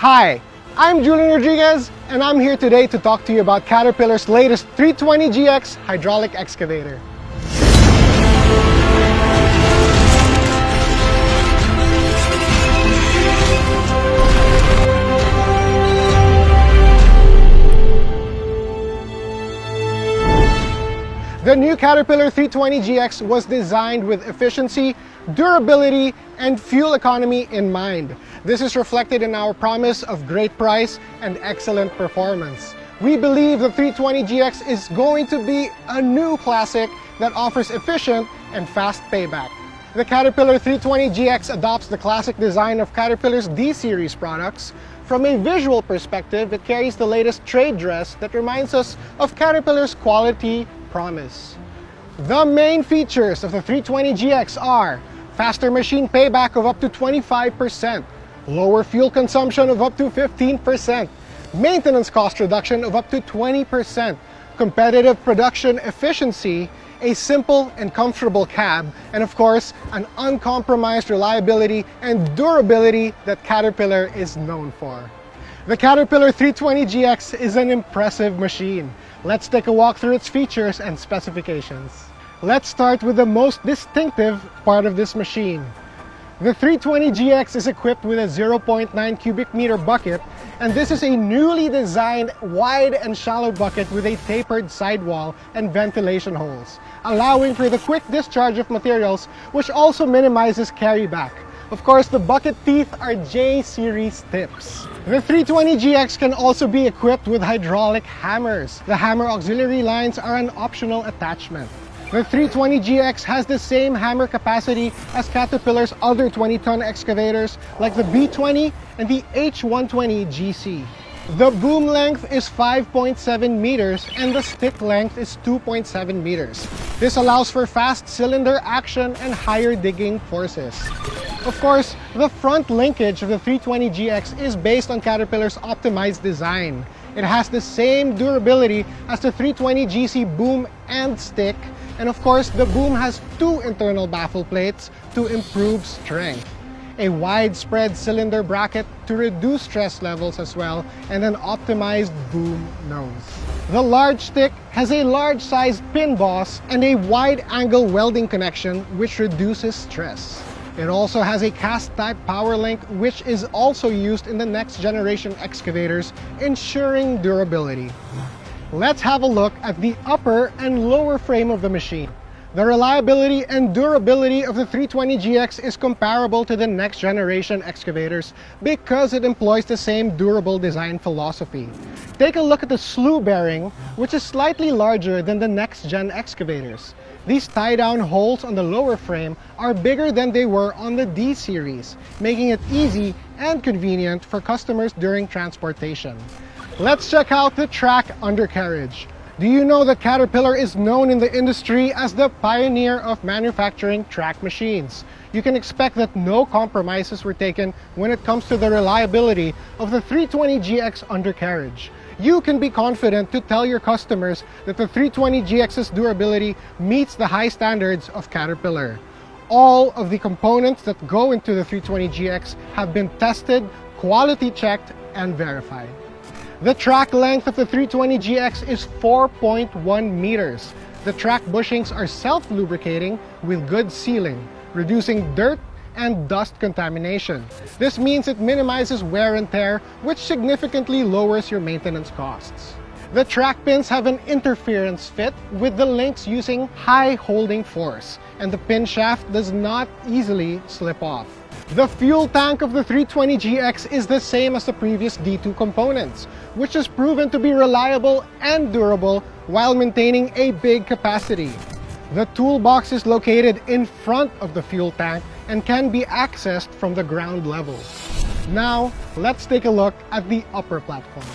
Hi, I'm Juls Rodriguez, and I'm here today to talk to you about Caterpillar's latest 320GX hydraulic excavator. The new Caterpillar 320GX was designed with efficiency, durability, and fuel economy in mind. This is reflected in our promise of great price and excellent performance. We believe the 320GX is going to be a new classic that offers efficient and fast payback. The Caterpillar 320GX adopts the classic design of Caterpillar's D-Series products. From a visual perspective, it carries the latest trade dress that reminds us of Caterpillar's quality promise. The main features of the 320GX are faster machine payback of up to 25%, lower fuel consumption of up to 15%, maintenance cost reduction of up to 20%, competitive production efficiency, a simple and comfortable cab, and of course, an uncompromised reliability and durability that Caterpillar is known for. The Caterpillar 320GX is an impressive machine. Let's take a walk through its features and specifications. Let's start with the most distinctive part of this machine. The 320GX is equipped with a 0.9 cubic meter bucket, and this is a newly designed wide and shallow bucket with a tapered sidewall and ventilation holes, allowing for the quick discharge of materials, which also minimizes carryback. Of course, the bucket teeth are J-series tips. The 320GX can also be equipped with hydraulic hammers. The hammer auxiliary lines are an optional attachment. The 320GX has the same hammer capacity as Caterpillar's other 20-ton excavators like the B20 and the H120 GC. The boom length is 5.7 meters and the stick length is 2.7 meters. This allows for fast cylinder action and higher digging forces. Of course, the front linkage of the 320GX is based on Caterpillar's optimized design. It has the same durability as the 320GC boom and stick, and of course, the boom has two internal baffle plates to improve strength, a widespread cylinder bracket to reduce stress levels as well, and an optimized boom nose. The large stick has a large-sized pin boss and a wide-angle welding connection which reduces stress. It also has a cast-type power link which is also used in the next generation excavators, ensuring durability. Let's have a look at the upper and lower frame of the machine. The reliability and durability of the 320GX is comparable to the next generation excavators because it employs the same durable design philosophy. Take a look at the slew bearing, which is slightly larger than the next gen excavators. These tie-down holes on the lower frame are bigger than they were on the D-Series, making it easy and convenient for customers during transportation. Let's check out the track undercarriage. Do you know that Caterpillar is known in the industry as the pioneer of manufacturing track machines? You can expect that no compromises were taken when it comes to the reliability of the 320GX undercarriage. You can be confident to tell your customers that the 320GX's durability meets the high standards of Caterpillar. All of the components that go into the 320GX have been tested, quality checked, and verified. The track length of the 320GX is 4.1 meters. The track bushings are self-lubricating with good sealing, reducing dirt and dust contamination. This means it minimizes wear and tear, which significantly lowers your maintenance costs. The track pins have an interference fit with the links using high holding force, and the pin shaft does not easily slip off. The fuel tank of the 320GX is the same as the previous D2 components, which is proven to be reliable and durable while maintaining a big capacity. The toolbox is located in front of the fuel tank and can be accessed from the ground level. Now, let's take a look at the upper platform.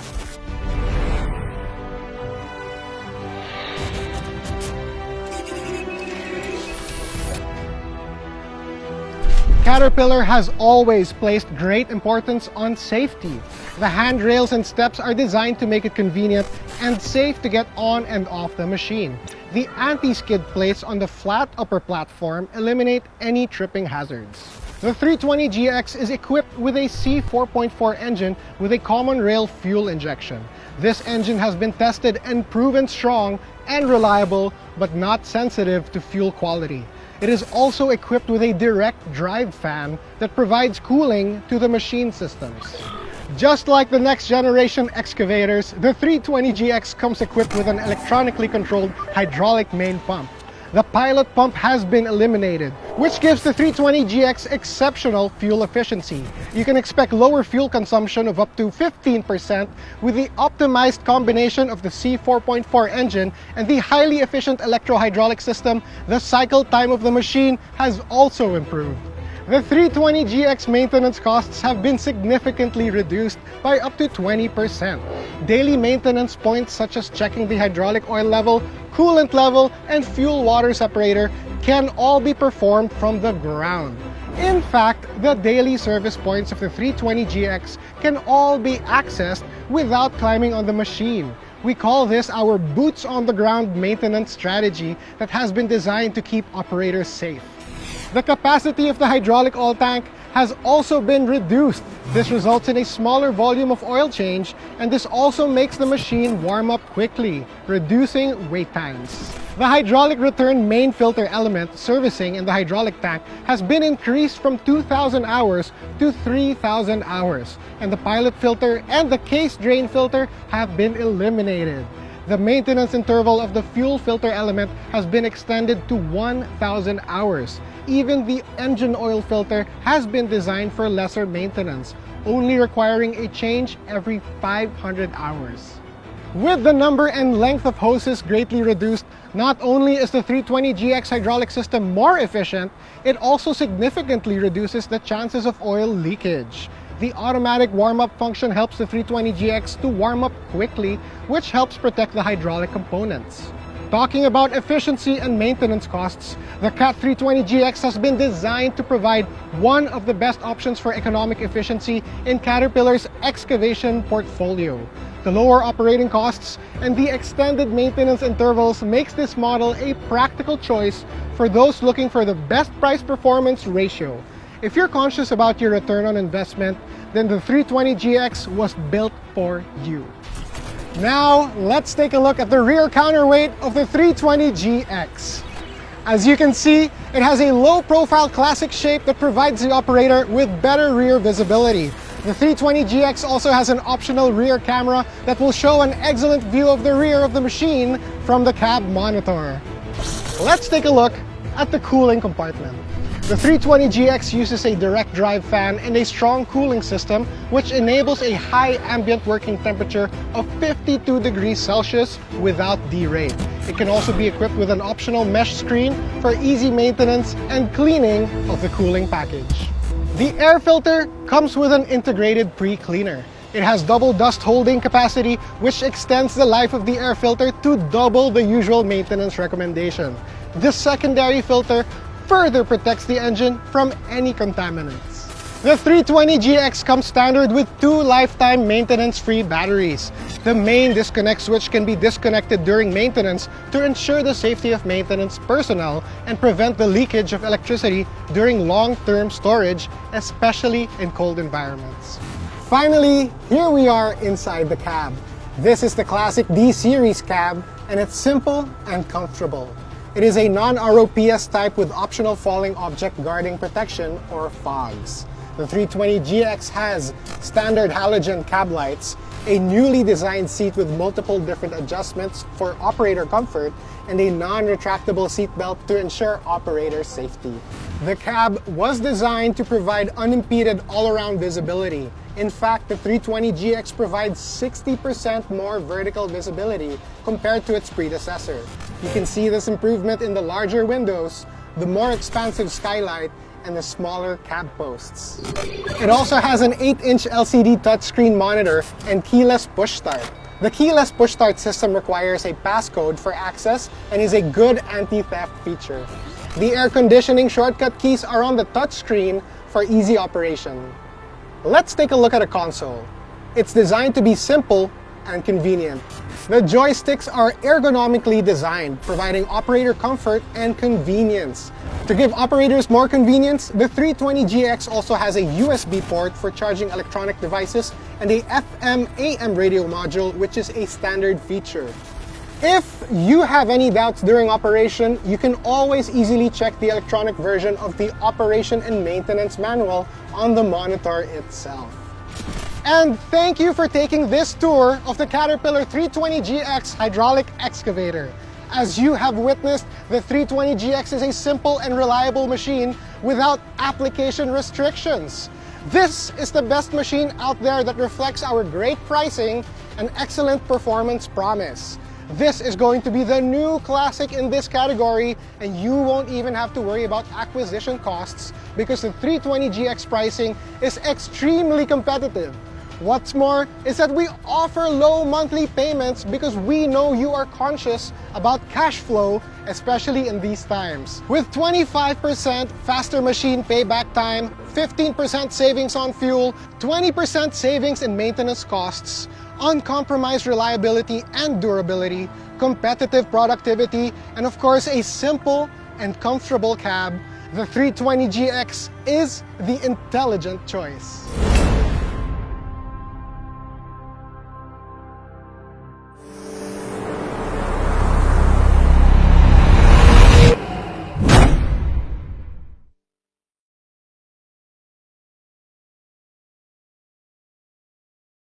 Caterpillar has always placed great importance on safety. The handrails and steps are designed to make it convenient and safe to get on and off the machine. The anti-skid plates on the flat upper platform eliminate any tripping hazards. The 320GX is equipped with a C4.4 engine with a common rail fuel injection. This engine has been tested and proven strong and reliable, but not sensitive to fuel quality. It is also equipped with a direct drive fan that provides cooling to the machine systems. Just like the next generation excavators, the 320GX comes equipped with an electronically controlled hydraulic main pump. The pilot pump has been eliminated, which gives the 320GX exceptional fuel efficiency. You can expect lower fuel consumption of up to 15% with the optimized combination of the C4.4 engine and the highly efficient electro-hydraulic system. The cycle time of the machine has also improved. The 320GX maintenance costs have been significantly reduced by up to 20%. Daily maintenance points such as checking the hydraulic oil level, coolant level, and fuel water separator can all be performed from the ground. In fact, the daily service points of the 320GX can all be accessed without climbing on the machine. We call this our boots on the ground maintenance strategy that has been designed to keep operators safe. The capacity of the hydraulic oil tank has also been reduced. This results in a smaller volume of oil change, and this also makes the machine warm up quickly, reducing wait times. The hydraulic return main filter element servicing in the hydraulic tank has been increased from 2,000 hours to 3,000 hours, and the pilot filter and the case drain filter have been eliminated. The maintenance interval of the fuel filter element has been extended to 1,000 hours. Even the engine oil filter has been designed for lesser maintenance, only requiring a change every 500 hours. With the number and length of hoses greatly reduced, not only is the 320GX hydraulic system more efficient, it also significantly reduces the chances of oil leakage. The automatic warm-up function helps the 320GX to warm up quickly, which helps protect the hydraulic components. Talking about efficiency and maintenance costs, the CAT 320GX has been designed to provide one of the best options for economic efficiency in Caterpillar's excavation portfolio. The lower operating costs and the extended maintenance intervals makes this model a practical choice for those looking for the best price-performance ratio. If you're conscious about your return on investment, then the 320GX was built for you. Now, let's take a look at the rear counterweight of the 320GX. As you can see, it has a low-profile classic shape that provides the operator with better rear visibility. The 320GX also has an optional rear camera that will show an excellent view of the rear of the machine from the cab monitor. Let's take a look at the cooling compartment. The 320GX uses a direct drive fan and a strong cooling system, which enables a high ambient working temperature of 52 degrees Celsius without derate. It can also be equipped with an optional mesh screen for easy maintenance and cleaning of the cooling package. The air filter comes with an integrated pre-cleaner. It has double dust holding capacity, which extends the life of the air filter to double the usual maintenance recommendation. This secondary filter further protects the engine from any contaminants. The 320GX comes standard with 2 lifetime maintenance-free batteries. The main disconnect switch can be disconnected during maintenance to ensure the safety of maintenance personnel and prevent the leakage of electricity during long-term storage, especially in cold environments. Finally, here we are inside the cab. This is the classic D-Series cab, and it's simple and comfortable. It is a non-ROPS type with optional falling object guarding protection or FOGs. The 320GX has standard halogen cab lights, a newly designed seat with multiple different adjustments for operator comfort, and a non-retractable seat belt to ensure operator safety. The cab was designed to provide unimpeded all-around visibility. In fact, the 320GX provides 60% more vertical visibility compared to its predecessor. You can see this improvement in the larger windows, the more expansive skylight, and the smaller cab posts. It also has an 8-inch LCD touchscreen monitor and keyless push start. The keyless push start system requires a passcode for access and is a good anti-theft feature. The air conditioning shortcut keys are on the touchscreen for easy operation. Let's take a look at a console. It's designed to be simple and convenient. The joysticks are ergonomically designed, providing operator comfort and convenience. To give operators more convenience, the 320GX also has a USB port for charging electronic devices and a FM/AM radio module, which is a standard feature. If you have any doubts during operation, you can always easily check the electronic version of the operation and maintenance manual on the monitor itself. And thank you for taking this tour of the Caterpillar 320GX Hydraulic Excavator. As you have witnessed, the 320GX is a simple and reliable machine without application restrictions. This is the best machine out there that reflects our great pricing and excellent performance promise. This is going to be the new classic in this category, and you won't even have to worry about acquisition costs because the 320GX pricing is extremely competitive. What's more is that we offer low monthly payments because we know you are conscious about cash flow, especially in these times. With 25% faster machine payback time, 15% savings on fuel, 20% savings in maintenance costs, uncompromised reliability and durability, competitive productivity, and of course a simple and comfortable cab, the 320GX is the intelligent choice.